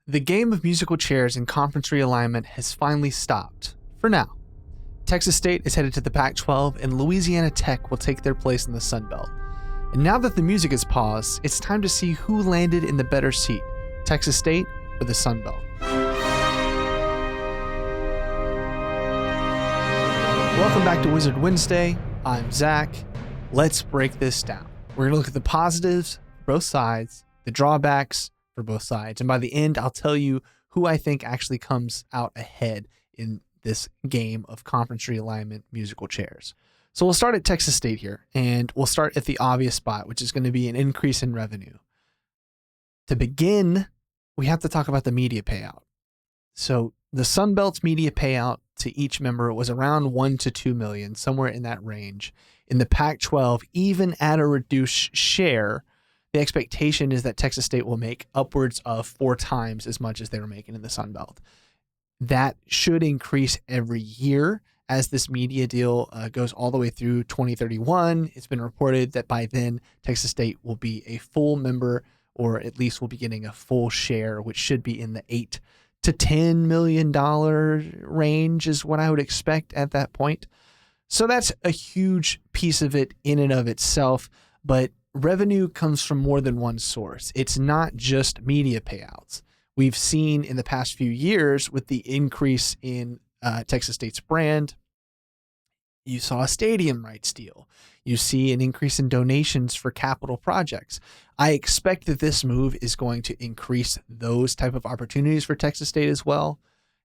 The game of musical chairs in conference realignment has finally stopped, for now. Texas State is headed to the Pac-12 and Louisiana Tech will take their place in the Sun Belt. And now that the music is paused, it's time to see who landed in the better seat, Texas State or the Sun Belt. Welcome back to Wizard Wednesday. I'm Zach. Let's break this down. We're going to look at the positives for both sides, the drawbacks for both sides, and by the end, I'll tell you who I think actually comes out ahead in this game of conference realignment musical chairs. So we'll start at Texas State here, and we'll start at the obvious spot, which is going to be an increase in revenue. To begin, we have to talk about the media payout. So the Sun Belt's media payout to each member was around $1 to $2 million, somewhere in that range. In the Pac-12, even at a reduced share, the expectation is that Texas State will make upwards of 4 times as much as they were making in the Sun Belt. That should increase every year as this media deal goes all the way through 2031. It's been reported that by then, Texas State will be a full member, or at least will be getting a full share, which should be in the $8 to $10 million range is what I would expect at that point. So that's a huge piece of it in and of itself, but revenue comes from more than one source. It's not just media payouts. We've seen in the past few years with the increase in Texas State's brand, you saw a stadium rights deal. You see an increase in donations for capital projects. I expect that this move is going to increase those type of opportunities for Texas State as well.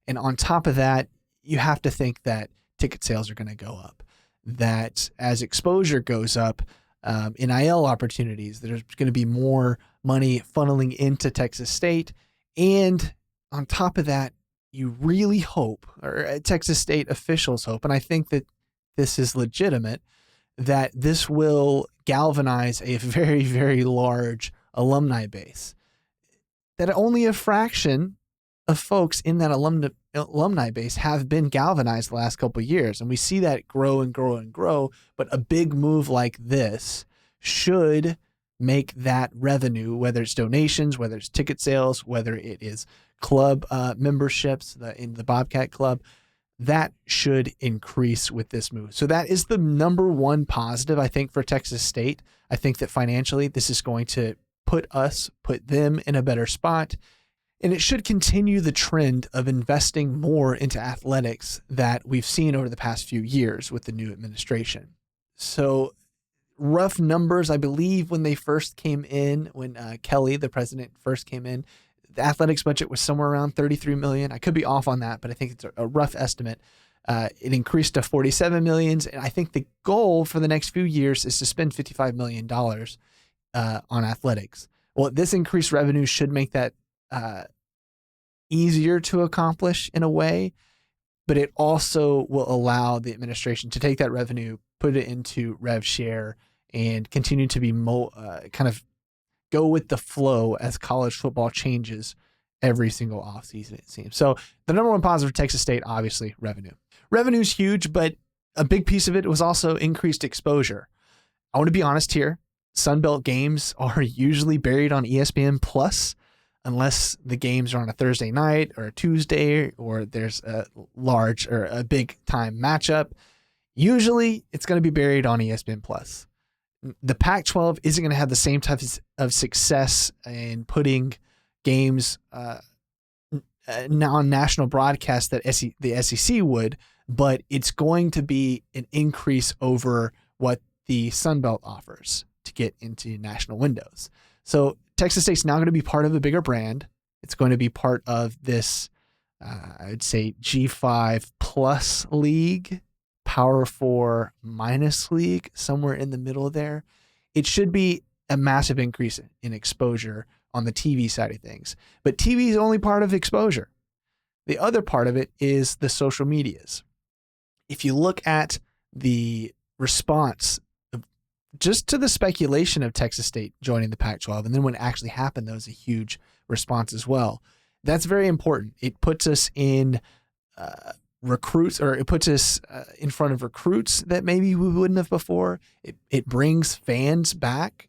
And on top of that, you have to think that ticket sales are going to go up, that as exposure goes up, NIL opportunities, there's going to be more money funneling into Texas State. And on top of that, you really hope, or Texas State officials hope, and I think that this is legitimate, that this will galvanize a very, very large alumni base. That only a fraction of folks in that alumni base have been galvanized the last couple of years. And we see that grow and grow and grow. But a big move like this should make that revenue, whether it's donations, whether it's ticket sales, whether it is club memberships in the Bobcat Club, that should increase with this move. So that is the number one positive, I think, for Texas State. I think that financially, this is going to put them in a better spot. And it should continue the trend of investing more into athletics that we've seen over the past few years with the new administration. So rough numbers, I believe when they first came in, when Kelly, the president, first came in, the athletics budget was somewhere around $33 million. I could be off on that, but I think it's a rough estimate. It increased to $47 million. And I think the goal for the next few years is to spend $55 million on athletics. Well, this increased revenue should make that easier to accomplish in a way, but it also will allow the administration to take that revenue, put it into rev share, and continue to be kind of go with the flow as college football changes every single offseason, it seems. So the number one positive for Texas State, obviously, revenue. Revenue's huge, but a big piece of it was also increased exposure. I want to be honest here. Sun Belt games are usually buried on ESPN Plus, unless the games are on a Thursday night or a Tuesday, or there's a large or a big time matchup. Usually it's going to be buried on ESPN Plus. The Pac-12 isn't going to have the same type of success in putting games on national broadcast that the SEC would, but it's going to be an increase over what the Sun Belt offers to get into national windows. So Texas State's now going to be part of a bigger brand. It's going to be part of this, I would say, G5 plus league, Power 4 minus league, somewhere in the middle there. It should be a massive increase in exposure on the TV side of things. But TV is only part of exposure. The other part of it is the social medias. If you look at the response just to the speculation of Texas State joining the Pac-12, and then when it actually happened, that was a huge response as well. That's very important. It puts us in recruits, or it puts us in front of recruits that maybe we wouldn't have before. It brings fans back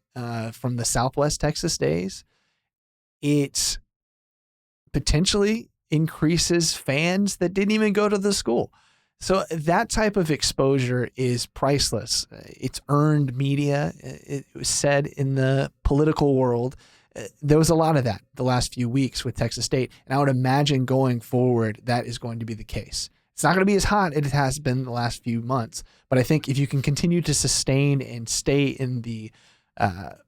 from the Southwest Texas days. It potentially increases fans that didn't even go to the school. So that type of exposure is priceless. It's earned media. It was said in the political world. There was a lot of that the last few weeks with Texas State. And I would imagine going forward, that is going to be the case. It's not going to be as hot as it has been the last few months. But I think if you can continue to sustain and stay in the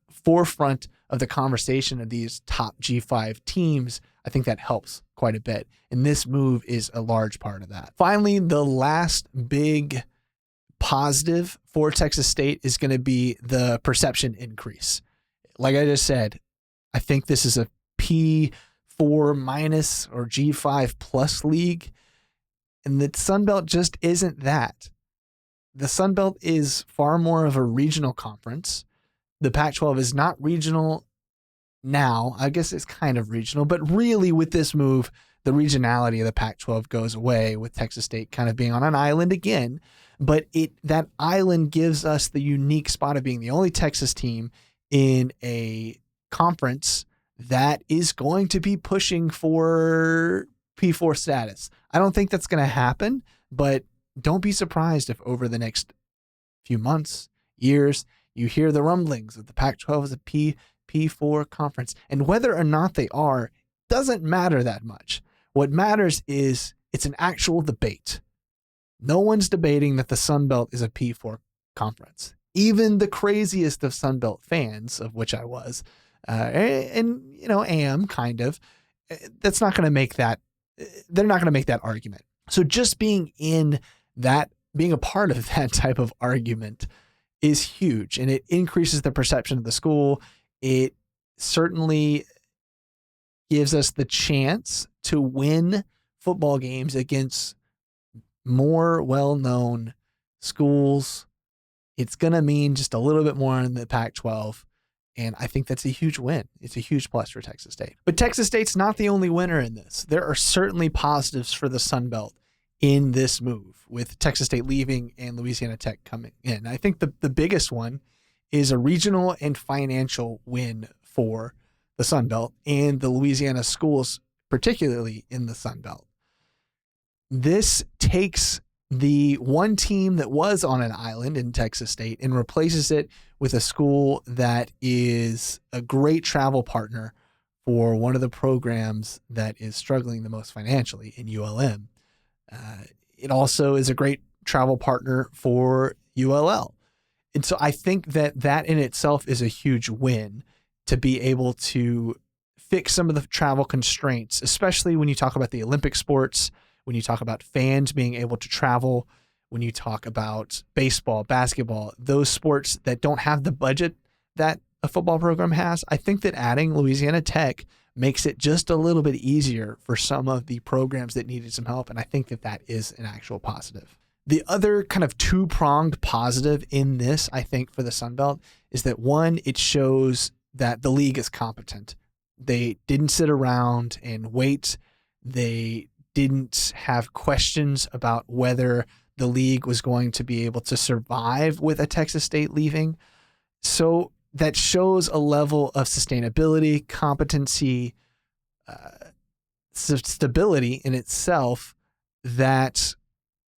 forefront of the conversation of these top G5 teams, I think that helps quite a bit. And this move is a large part of that. Finally, the last big positive for Texas State is going to be the perception increase. Like I just said, I think this is a P4 minus or G5 plus league. And the Sun Belt just isn't that. The Sun Belt is far more of a regional conference. The Pac-12 is not regional now. I guess it's kind of regional, but really with this move, the regionality of the Pac-12 goes away with Texas State kind of being on an island again. But that island gives us the unique spot of being the only Texas team in a conference that is going to be pushing for P4 status. I don't think that's going to happen, but don't be surprised if over the next few months, years, you hear the rumblings of the Pac-12 as a P4 conference. And whether or not they are doesn't matter that much. What matters is it's an actual debate. No one's debating that the Sun Belt is a P4 conference. Even the craziest of Sun Belt fans, of which I was, and am kind of, that's not going to make that. They're not going to make that argument. So just being a part of that type of argument is huge, and it increases the perception of the school. It certainly gives us the chance to win football games against more well-known schools. It's going to mean just a little bit more in the Pac-12, and I think that's a huge win. It's a huge plus for Texas State. But Texas State's not the only winner in this. There are certainly positives for the Sun Belt in this move, with Texas State leaving and Louisiana Tech coming in. I think the biggest one is a regional and financial win for the Sun Belt and the Louisiana schools, particularly in the Sun Belt. This takes the one team that was on an island in Texas State and replaces it with a school that is a great travel partner for one of the programs that is struggling the most financially in ULM. It also is a great travel partner for ULL. And so I think that in itself is a huge win, to be able to fix some of the travel constraints, especially when you talk about the Olympic sports, when you talk about fans being able to travel, when you talk about baseball, basketball, those sports that don't have the budget that a football program has. I think that adding Louisiana Tech makes it just a little bit easier for some of the programs that needed some help. And I think that is an actual positive. The other kind of two-pronged positive in this, I think, for the Sun Belt is that, one, it shows that the league is competent. They didn't sit around and wait. They didn't have questions about whether the league was going to be able to survive with a Texas State leaving. So that shows a level of sustainability, competency, stability in itself that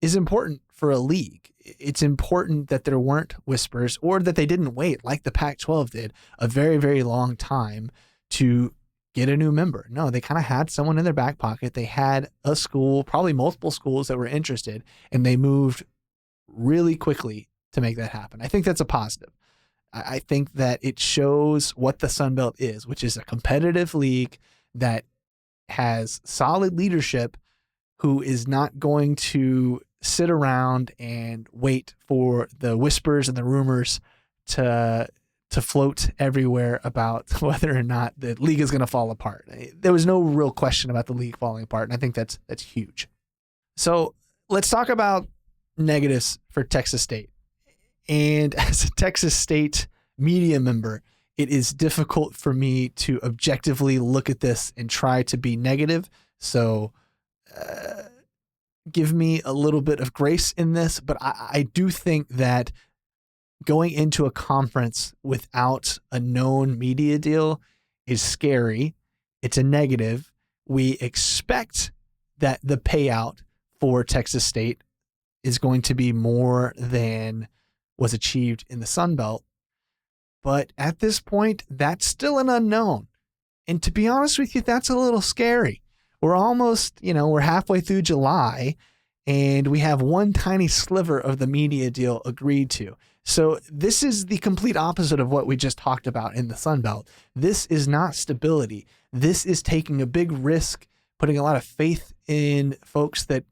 is important for a league. It's important that there weren't whispers, or that they didn't wait, like the Pac-12 did, a very, very long time to get a new member. No, they kind of had someone in their back pocket. They had a school, probably multiple schools that were interested, and they moved really quickly to make that happen. I think that's a positive. I think that it shows what the Sun Belt is, which is a competitive league that has solid leadership, who is not going to sit around and wait for the whispers and the rumors to float everywhere about whether or not the league is going to fall apart. There was no real question about the league falling apart, and I think that's huge. So let's talk about negatives for Texas State. And as a Texas State media member, it is difficult for me to objectively look at this and try to be negative. So give me a little bit of grace in this, but I do think that going into a conference without a known media deal is scary. It's a negative. We expect that the payout for Texas State is going to be more than was achieved in the Sun Belt. But at this point, that's still an unknown. And to be honest with you, that's a little scary. We're almost, we're halfway through July, and we have one tiny sliver of the media deal agreed to. So this is the complete opposite of what we just talked about in the Sun Belt. This is not stability. This is taking a big risk, putting a lot of faith in folks that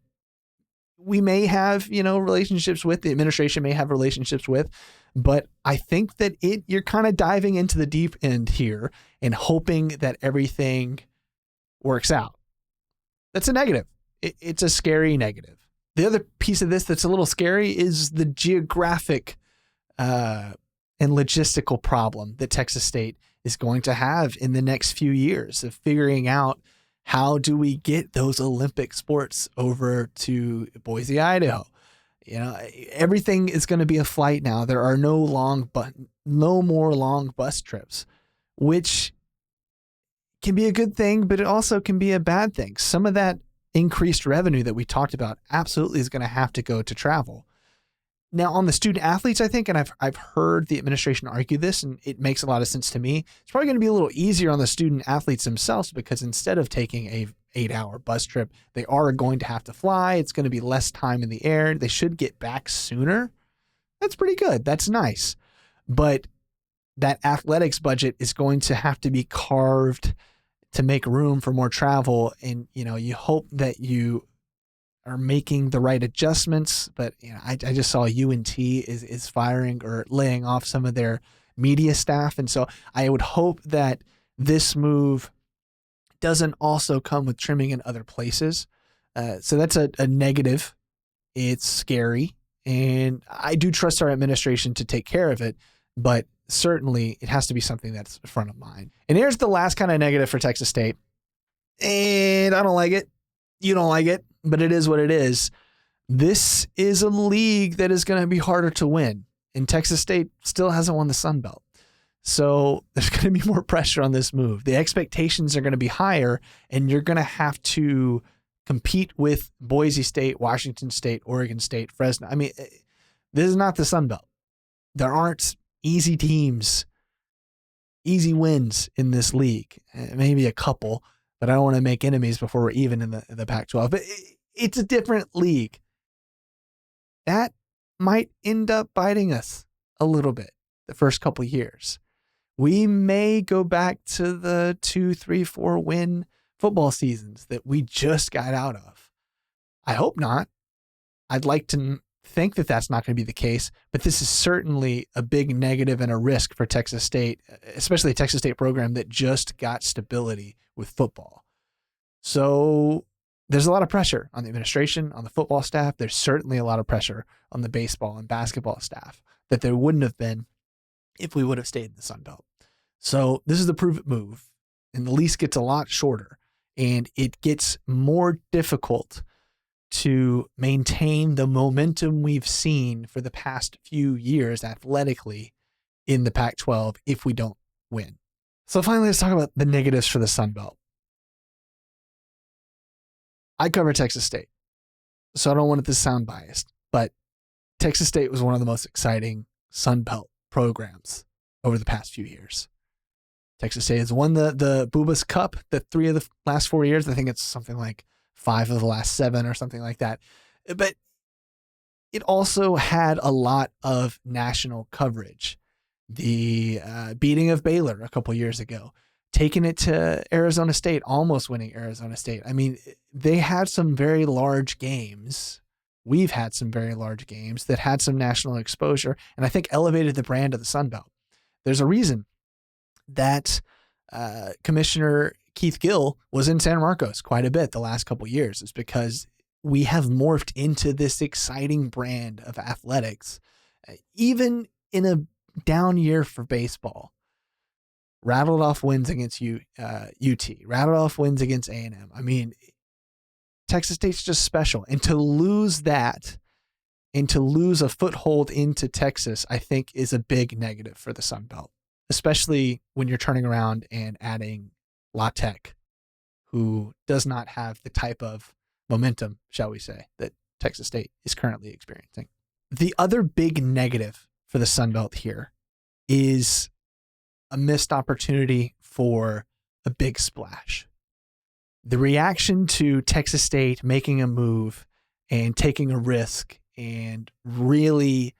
we may have, relationships with, the administration may have relationships with. But I think that you're kind of diving into the deep end here and hoping that everything works out. That's a negative. It's a scary negative. The other piece of this that's a little scary is the geographic and logistical problem that Texas State is going to have in the next few years of figuring out how do we get those Olympic sports over to Boise, Idaho. Everything is going to be a flight now. There are no more long bus trips, which can be a good thing, but it also can be a bad thing. Some of that increased revenue that we talked about absolutely is going to have to go to travel. Now, on the student athletes, I think, and I've heard the administration argue this, and it makes a lot of sense to me. It's probably going to be a little easier on the student athletes themselves because instead of taking a 8-hour bus trip, they are going to have to fly. It's going to be less time in the air. They should get back sooner. That's pretty good. That's nice. But that athletics budget is going to have to be carved to make room for more travel. And, you hope that you are making the right adjustments. But, I just saw UNT is firing or laying off some of their media staff. And so I would hope that this move doesn't also come with trimming in other places. So that's a negative. It's scary. And I do trust our administration to take care of it, but certainly it has to be something that's front of mind. And here's the last kind of negative for Texas State. And I don't like it. You don't like it, but it is what it is. This is a league that is going to be harder to win. And Texas State still hasn't won the Sun Belt. So there's going to be more pressure on this move. The expectations are going to be higher, and you're going to have to compete with Boise State, Washington State, Oregon State, Fresno. I mean, this is not the Sun Belt. There aren't easy teams, easy wins in this league. Maybe a couple, but I don't want to make enemies before we're even in the Pac-12. But it's a different league. That might end up biting us a little bit the first couple years. We may go back to the 2, 3, 4 win football seasons that we just got out of. I hope not. I'd like to think that that's not going to be the case, but this is certainly a big negative and a risk for Texas State, especially a Texas State program that just got stability with football. So there's a lot of pressure on the administration, on the football staff. There's certainly a lot of pressure on the baseball and basketball staff that there wouldn't have been if we would have stayed in the Sun Belt. So this is the prove it move, and the lease gets a lot shorter, and it gets more difficult to maintain the momentum we've seen for the past few years athletically in the Pac-12 if we don't win. So finally, let's talk about the negatives for the Sun Belt. I cover Texas State, so I don't want it to sound biased, but Texas State was one of the most exciting Sun Belt programs over the past few years. Texas State has won the Bubas Cup the 3 of the last 4 years. I think it's something like 5 of the last 7 or something like that. But it also had a lot of national coverage. The beating of Baylor a couple years ago, taking it to Arizona State, almost winning Arizona State. I mean, they had some very large games. We've had some very large games that had some national exposure, and I think elevated the brand of the Sun Belt. There's a reason that Commissioner Keith Gill was in San Marcos quite a bit the last couple of years. It's because we have morphed into this exciting brand of athletics, even in a down year for baseball. Rattled off wins against UT, rattled off wins against A&M. I mean, Texas State's just special. And to lose that and to lose a foothold into Texas, I think is a big negative for the Sun Belt, especially when you're turning around and adding La Tech, who does not have the type of momentum, shall we say, that Texas State is currently experiencing. The other big negative for the Sun Belt here is a missed opportunity for a big splash. The reaction to Texas State making a move and taking a risk and really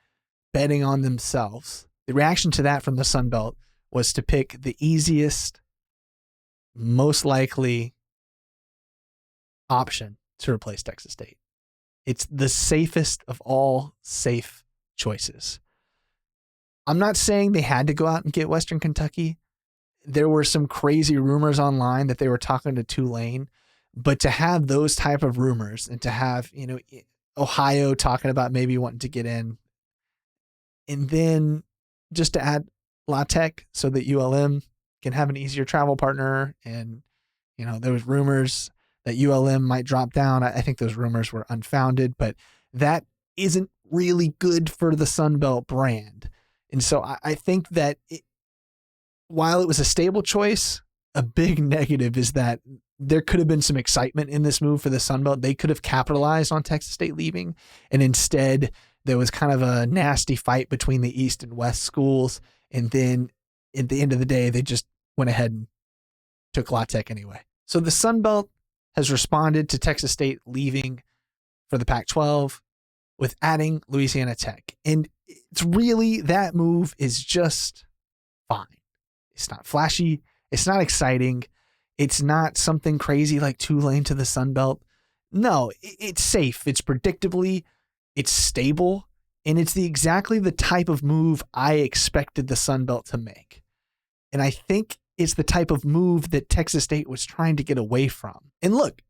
betting on themselves, the reaction to that from the Sun Belt was to pick the easiest, most likely option to replace Texas State. It's the safest of all safe choices. I'm not saying they had to go out and get Western Kentucky. There were some crazy rumors online that they were talking to Tulane, but to have those type of rumors and to have, Ohio talking about maybe wanting to get in, and then just to add La Tech so that ULM can have an easier travel partner. And, there was rumors that ULM might drop down. I think those rumors were unfounded, but that isn't really good for the Sun Belt brand. And so I think that while it was a stable choice, a big negative is that there could have been some excitement in this move for the Sun Belt. They could have capitalized on Texas State leaving, and instead there was kind of a nasty fight between the East and West schools. And then at the end of the day, they just went ahead and took La Tech anyway. So the Sun Belt has responded to Texas State leaving for the Pac-12 with adding Louisiana Tech. And it's really, that move is just fine. It's not flashy. It's not exciting. It's not something crazy like Tulane to the Sun Belt. No, it's safe. It's predictably, it's stable, and it's exactly the type of move I expected the Sun Belt to make. And I think it's the type of move that Texas State was trying to get away from. And look,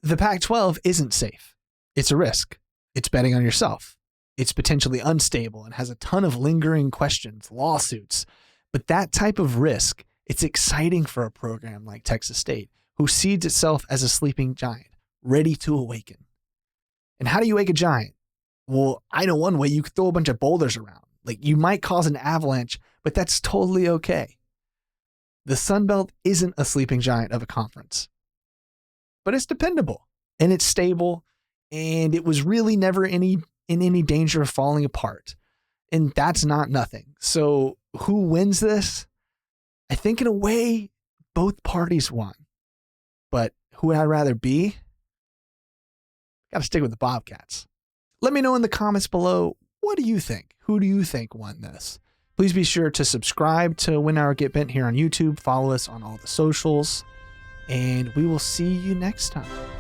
the Pac-12 isn't safe. It's a risk. It's betting on yourself. It's potentially unstable and has a ton of lingering questions, lawsuits. But that type of risk, it's exciting for a program like Texas State, who sees itself as a sleeping giant, ready to awaken. And how do you wake a giant? Well, I know one way. You could throw a bunch of boulders around. Like, you might cause an avalanche, but that's totally okay. The Sun Belt isn't a sleeping giant of a conference, but it's dependable and it's stable, and it was really never in any danger of falling apart. And that's not nothing. So who wins this? I think in a way, both parties won. But who would I rather be? Got to stick with the Bobcats. Let me know in the comments below, what do you think? Who do you think won this? Please be sure to subscribe to Win Our Get Bent here on YouTube. Follow us on all the socials. And we will see you next time.